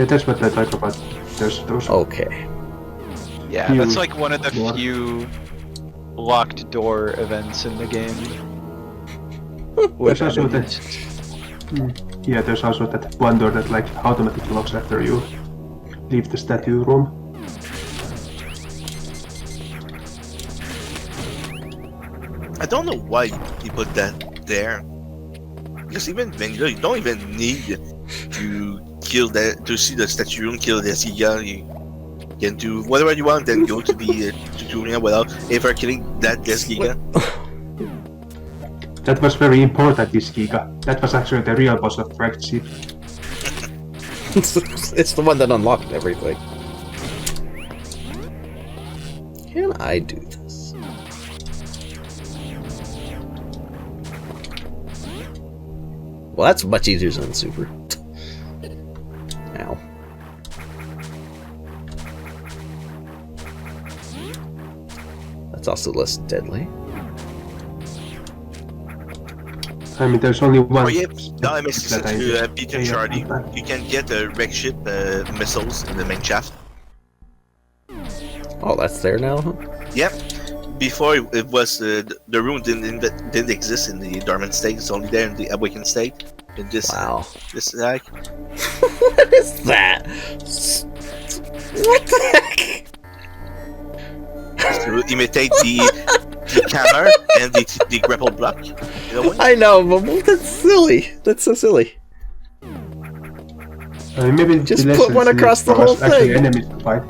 that's what I like about those. Okay. Yeah, that's like one of the few locked door events in the game. There's also that. Yeah, there's also that one door that like automatically locks after you leave the statue room. I don't know why he put that there. Because even when you don't even need to kill that to see the statue room kill the Giga. You can do whatever you want, then go to the tutorial without ever killing that Giga. That was very important, this Giga. That was actually the real boss of Wrecked Ship. It's the one that unlocked everything. Can I do this? Well, that's much easier than Super. Ow. That's also less deadly. I mean, there's only one. Oh yeah, now I'm to Peter Charlie. You can get wreck ship missiles in the main shaft. Oh, that's there now, huh? Yep. Before it was the room didn't exist in the dormant state. It's only there in the awakened state. In this, wow. This like. What is that? What the heck? To imitate the camera and the grapple block. You know what? I know, but that's silly. That's so silly. Maybe just put one across the whole thing. Enemies to fight.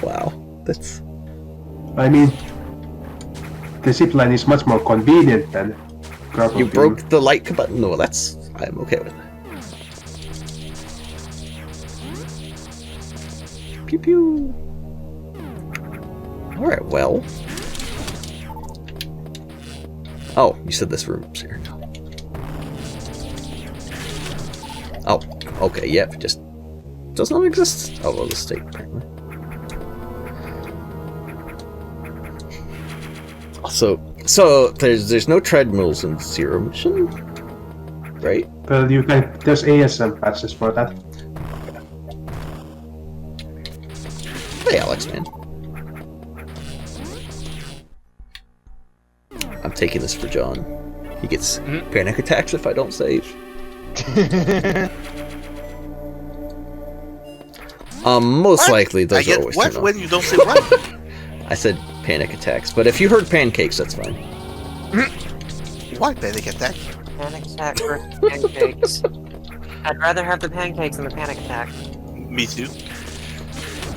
Wow, that's. I mean, the zipline is much more convenient than grapple. You broke the light button. No, that's. I'm okay with that. Pew pew. Alright, well. Oh, you said this room's here. Oh, okay, yep, just does not exist. Oh, well, the state, apparently. So there's no treadmills in Zero Mission, right? Well, you can. There's ASM patches for that. Hey, Alex, man. I'm taking this for John. He gets panic attacks if I don't save. Most likely those are always what when you don't say what? I said panic attacks, but if you heard pancakes, that's fine. Why panic attack? Panic attack versus pancakes. I'd rather have the pancakes than the panic attack. Me too.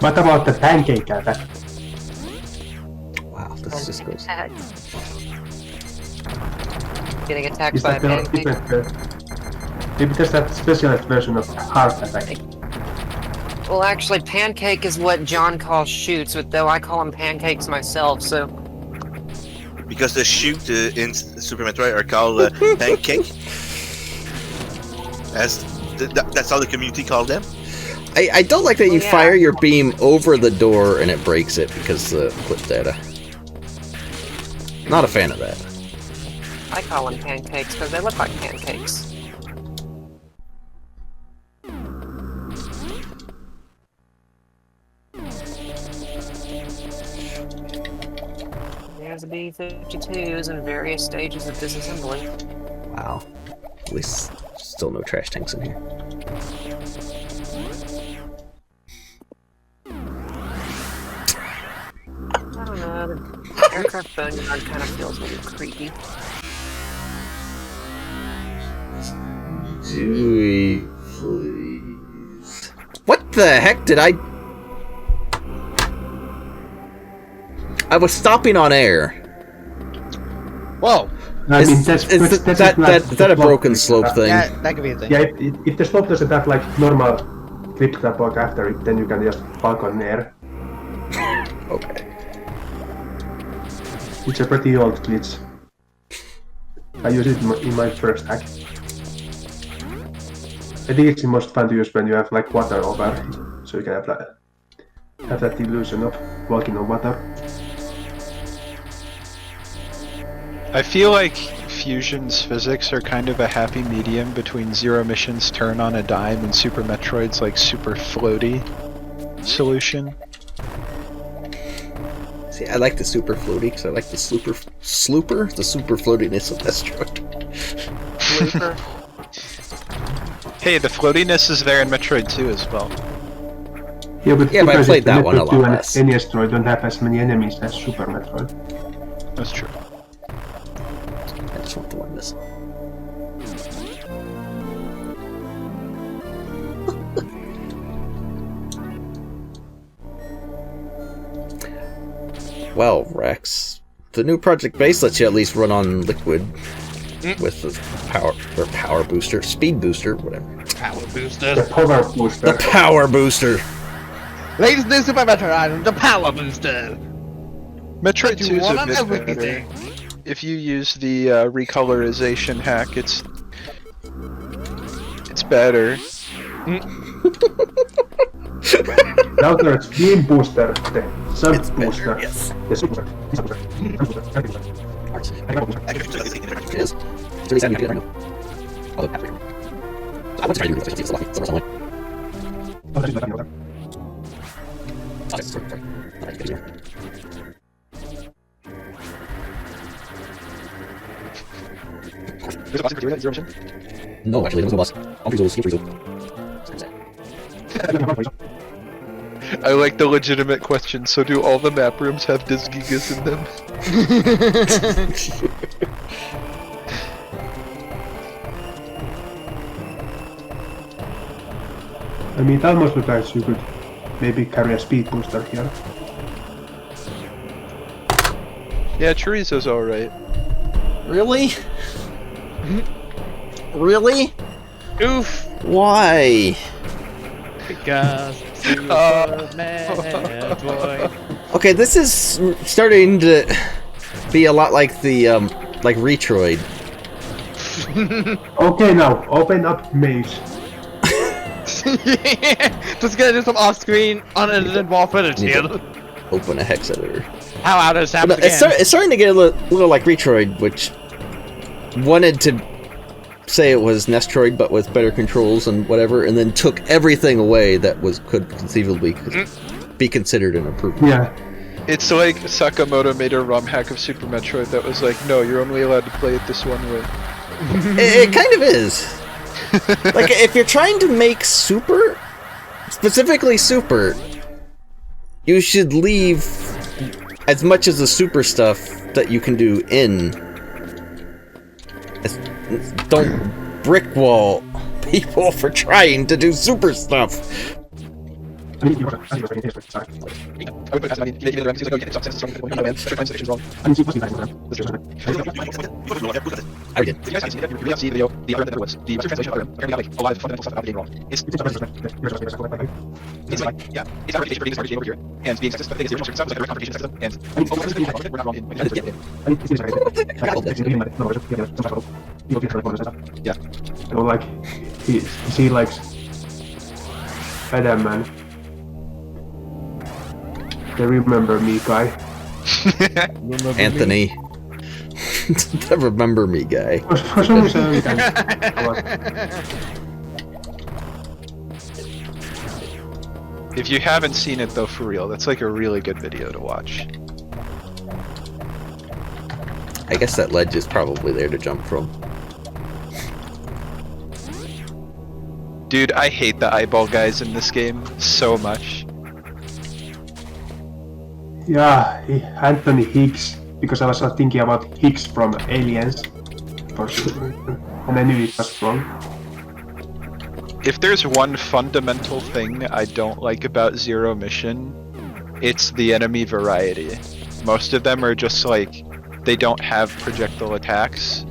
What about the pancake attack? Wow, this just goes. Getting attacked by a pancake. Maybe there's that specialized version of heart attack. Well, actually, pancake is what John calls shoots, but though I call them pancakes myself, so... Because the shoot in Super Metroid are called pancake. That's how the community call them. I don't like that you fire your beam over the door and it breaks it because of the clip data. Not a fan of that. I call them pancakes because they look like pancakes. There's the B-52s in various stages of disassembly. Wow. At least still no trash tanks in here. I don't know, the aircraft boneyard kind of feels a little creepy. Dewey, please. What the heck did I was stopping on air. Whoa. I mean, that's that a broken slope thing? Yeah, that could be a thing. Yeah, if the slope doesn't have like normal clip trap walk after it, then you can just park on air. Okay. It's a pretty old glitch. I use it in my first hack. I think it's the most fun to use when you have like water over, so you can have that illusion of walking on water. I feel like Fusion's physics are kind of a happy medium between Zero Mission's turn on a dime and Super Metroid's like super floaty solution. See, I like the super floaty because I like the super floatiness of Metroid. Hey, the floatiness is there in Metroid 2 as well. Yeah, but I played that one a lot less. And NES Metroid don't have as many enemies as Super Metroid. That's true. I just want to win this. Well, Rex, the new Project Base lets you at least run on liquid with the power booster, speed booster, whatever. Power booster. The power booster. The power booster. Latest new Super Metroid, the power booster. Metroid 2 is One a on bit everything. better. If you use the recolorization hack, it's better. Now there's beam booster, the sub booster, yes. the super booster. It is. 37 right now. Although, after. I want to try to do this, it's lucky. Sorry. There's a boss in Zero Mission? No, actually, there was no boss. All three skip freeze. I like the legitimate question, so do all the map rooms have Disgigas in them? I mean, it almost looks like you could maybe carry a speed booster here. Yeah, chorizo's alright. Really? Really? Oof. Why? Because Super Metroid. Okay, this is starting to be a lot like the like Retroid. Okay, now open up maze. Just gonna do some off-screen unedited wall footage here. Open a hex editor. How out of But it's starting to get a little like Retroid, which wanted to say it was Nestroid but with better controls and whatever, and then took everything away that could conceivably be considered an improvement. Yeah. It's like Sakamoto made a ROM hack of Super Metroid that was like, no, you're only allowed to play it this one way. It kind of is. Like, if you're trying to make Super, specifically Super, you should leave as much of the Super stuff that you can do in. Don't brick wall people for trying to do Super stuff. I would put it as, I mean, even the Ramses like, oh, you can stop sense from the man, try to find stations wrong. I did. If you guys haven't seen it, you really have to see the video, the other that there was. The Western translation of Irem apparently got like a lot of fundamental stuff about the game wrong. It's like, yeah, it's our reputation for being the smartest game over here. And being sexist, but the thing is, the original circumstance was like a direct confrontation sexism, and we're not wrong in like, Yeah. So like, he likes Adam Man. They remember me, guy. Anthony. The remember me guy. For some reason, we can. If you haven't seen it though, for real, that's like a really good video to watch. I guess that ledge is probably there to jump from. Dude, I hate the eyeball guys in this game so much. Yeah, Anthony Higgs, because I was thinking about Higgs from Aliens, for sure, and I knew it was wrong. If there's one fundamental thing I don't like about Zero Mission, it's the enemy variety. Most of them are just like, they don't have projectile attacks,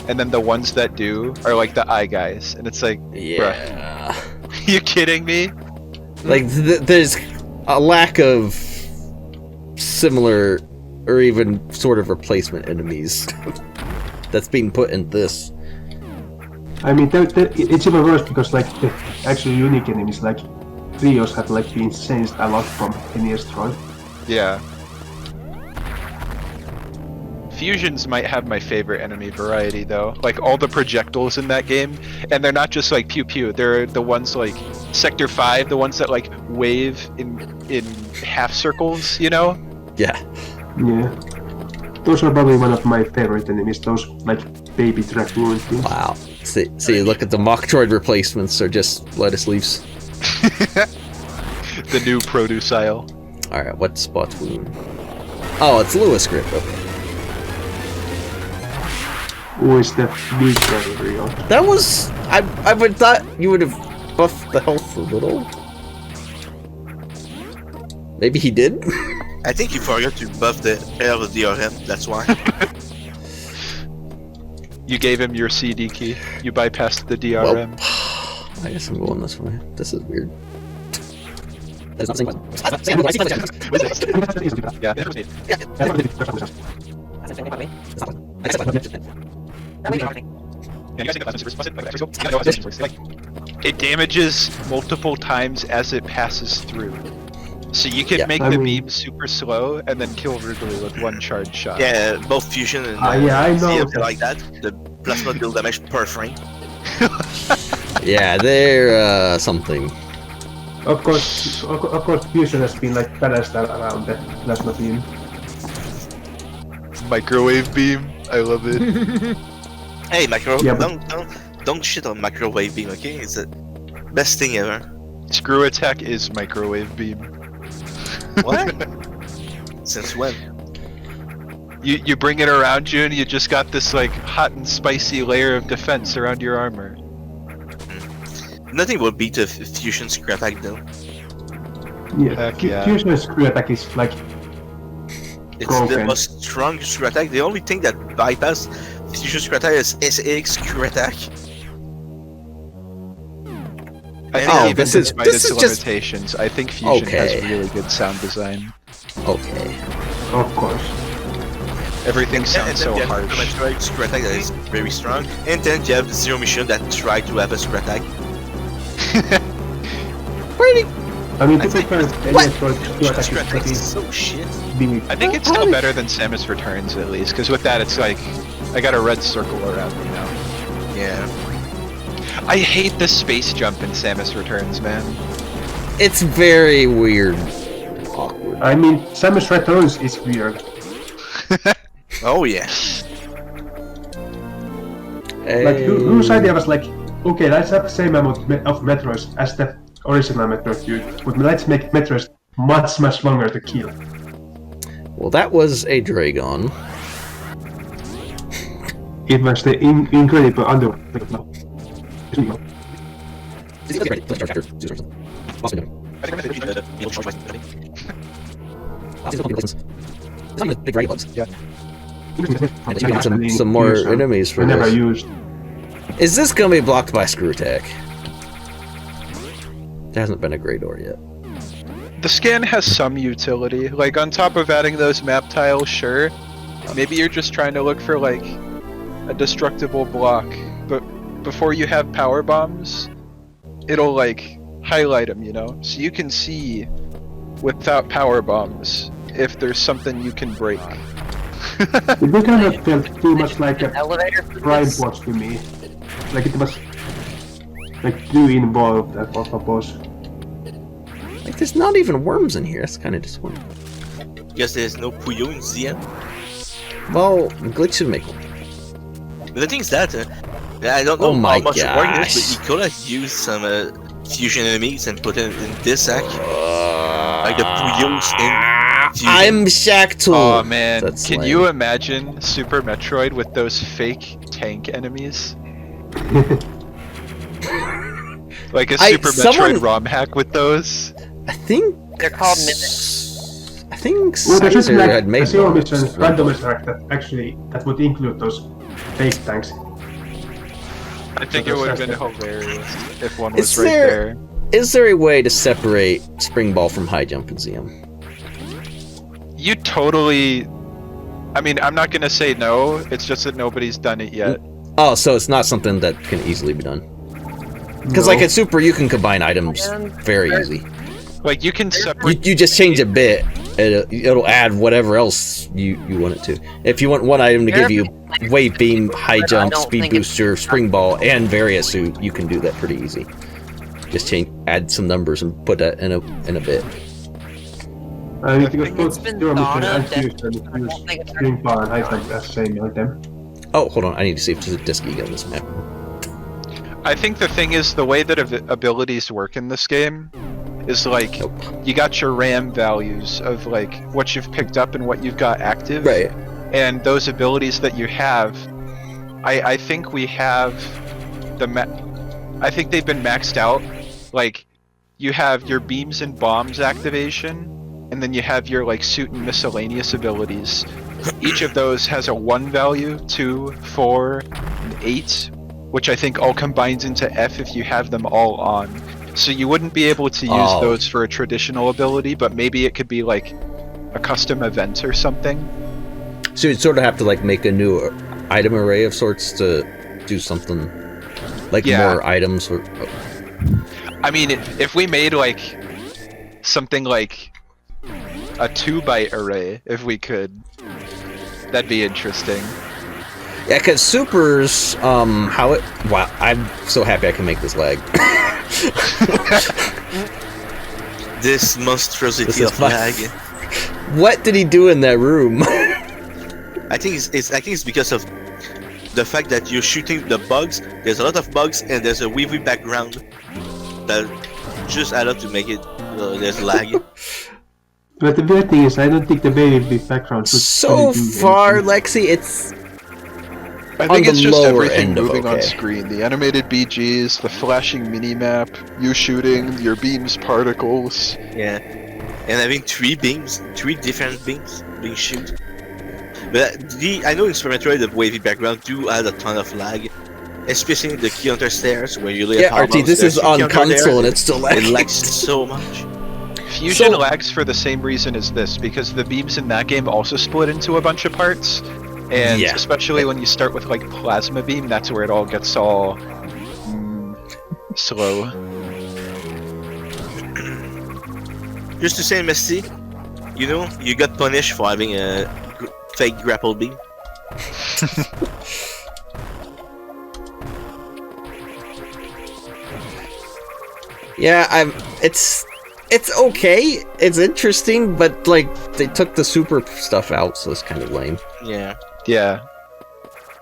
and then the ones that do are like the eye guys, and it's like, yeah. bruh, you kidding me? Like, there's a lack of similar or even sort of replacement enemies that's being put in this. I mean, it's even worse because like the actual unique enemies like trios have like been changed a lot from NES Troy. Yeah. Fusions might have my favorite enemy variety though. Like all the projectiles in that game, and they're not just like pew pew. They're the ones like Sector 5, the ones that like wave in half circles. You know? Yeah. Yeah. Those are probably one of my favorite enemies. Those like baby dragoon things. Wow. See, look at the mock droid replacements are just lettuce leaves. The new produce aisle. All right, what spot wound? Oh, it's Lewis grip. Okay. Who is the big real? That was I would thought you would have buffed the health a little. Maybe he did. I think you forgot to buff the LDRM, that's why. You gave him your CD key. You bypassed the DRM. Well, I guess I'm going this way. This is weird. That is not the same button. Yeah. It damages multiple times as it passes through. So you can make the beam super slow and then kill Wrigley with one charge shot. Yeah, both fusion and yeah, I know CFC like that. The plasma deal damage per frame. Yeah, they're something. Of course, fusion has been like balanced around the plasma beam. Microwave beam, I love it. Hey, Yeah, don't shit on microwave beam, okay? It's the best thing ever. Screw attack is microwave beam. What? Since when? You bring it around you and you just got this like hot and spicy layer of defense around your armor. Nothing will beat a fusion scrap attack though. Yeah, Heck yeah. fusion screw attack is like It's broken. the most strong screw attack. The only thing that bypass fusion screw attack is SX screw attack. I think Oh, even this is despite its just limitations, I think Fusion Okay. has really good sound design. Okay. Of course. Everything And sounds then so you have harsh. Super Metroid screw attack that is very strong. And then you have Zero Mission that try to have a screw attack. Where did he? I mean, to I be think- fair, What? any screw attack Screw is attack pretty is so shit. big. I think it's How still did- better than Samus Returns at least, because with that it's like, I got a red circle around me now. Yeah. I hate the space jump in Samus Returns, man. It's very weird. Awkward. I mean, Samus Returns is weird. Oh yeah. Like, whose idea was like, okay, let's have the same amount of Metroids as the original Metroid dude, but let's make Metroids much longer to kill. Well, that was a Dragon. It was the incredible under. Some more enemies for I never this. used. Is this gonna be blocked by screw attack? There hasn't been a gray door yet. The scan has some utility, like on top of adding those map tiles, sure. Maybe you're just trying to look for like a destructible block, but before you have power bombs, it'll like highlight them, you know? So you can see without power bombs if there's something you can break. It kind of felt too much like a Elevator for prime this? boss to me. Like it was like too involved of a boss. Like, there's not even worms in here. That's kind of disappointing. Guess there's no Puyo in ZM. Well, Glitch should make one. But the thing is that I don't know Oh my how much work it is, gosh. but you could have used some fusion enemies and put it in this sack. Like the Puyos in fusion. I'm Shaq Oh man, That's can lame. you imagine Super Metroid with those fake tank enemies? Like a Super Metroid ROM hack with those? I think They're called mimics. I think Well, there should Caesar be like had made a zero one. mission randomized track that actually that would include those fake tanks. I think So it would have that's been hilarious if one was Is right there- there. Is there a way to separate Spring Ball from High Jump in ZM? You totally... I mean, I'm not gonna say no, it's just that nobody's done it yet. Oh, so it's not something that can easily be done. Because No. like at Super, you can combine items Man, very easy. Like, you can separate... You just change a bit, it'll add whatever else you want it to. If you want one item to give you wave beam, high jump, speed booster, spring ball, and variasuit, you can do that pretty easy. Just add some numbers and put that in a bit. I think It's both been zero thought mission and of that- fuse and use spring ball and high jump as the same item. Oh, hold on. I need to see if there's a disc eagle on this map. I think the thing is the way that abilities work in this game is like you got your RAM values of like what you've picked up and what you've got active. Right. And those abilities that you have, I think we have I think they've been maxed out. Like you have your beams and bombs activation, and then you have your like suit and miscellaneous abilities. Each of those has a 1 value, 2, 4, and 8, which I think all combines into F if you have them all on. So you wouldn't be able to use those for a traditional ability, but maybe it could be like a custom event or something. So you'd sort of have to like make a new item array of sorts to do something like more items. Or I mean, if we made like something like a 2-byte array, if we could, that'd be interesting. Yeah, because supers, wow, I'm so happy I can make this lag. This monstrosity of lag. What did he do in that room? I think it's because of the fact that you're shooting the bugs. There's a lot of bugs and there's a wavy background that just add up to make it. There's lag. But the weird thing is, I don't think the wavy background would So really do far, anything. Lexi, it's I think on it's the just lower everything end of moving on okay. screen. The animated BGs, the flashing minimap, you shooting, your beams, particles. Yeah, and having 3 different beams being shoot. But I know in Super Metroid the wavy background do add a ton of lag, especially in the counter stairs where you lay a power RT, bombs, this there's is a on counter console there, and it's still lagging. it lags so much. Fusion So- lags for the same reason as this, because the beams in that game also split into a bunch of parts. And Yeah. especially when you start with like plasma beam, that's where it all gets all slow. Just to say, Misty, you know, you got punished for having a fake grapple beam. Yeah, it's okay. It's interesting, but like they took the super stuff out, so it's kind of lame. Yeah. Yeah.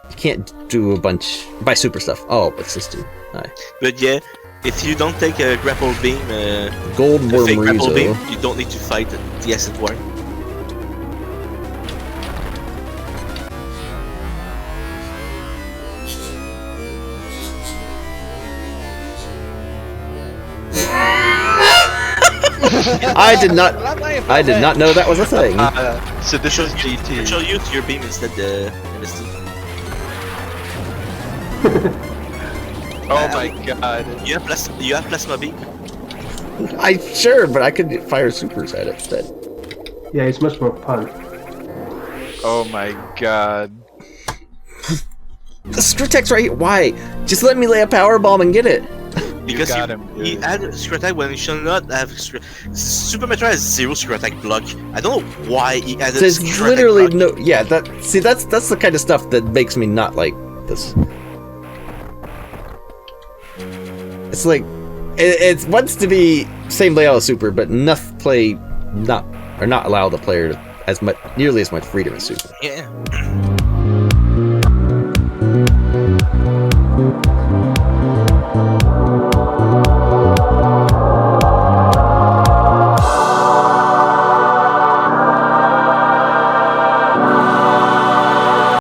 You can't do a bunch by super stuff. Oh, but system. Hi. But yeah, if you don't take a grapple beam, Gold a Worm fake grapple beam, Rizo. you don't need to fight the acid worm. I did not know that was a thing. So this is GT. She'll use your beam instead, Misty. Oh my god. You have plasma beam? I sure, but I could fire supers at it instead. Yeah, it's much more fun. Oh my god. The Screw-Tech's right here. Why? Just let me lay a power bomb and get it. Because got him, he dude. added Screw Attack when he should not have Super Metroid has 0 Screw Attack block. I don't know why he added There's Screw Attack literally block. no. Yeah, that's the kind of stuff that makes me not like this. It's like it wants to be same layout as Super, but not allow the player to nearly as much freedom as Super. Yeah.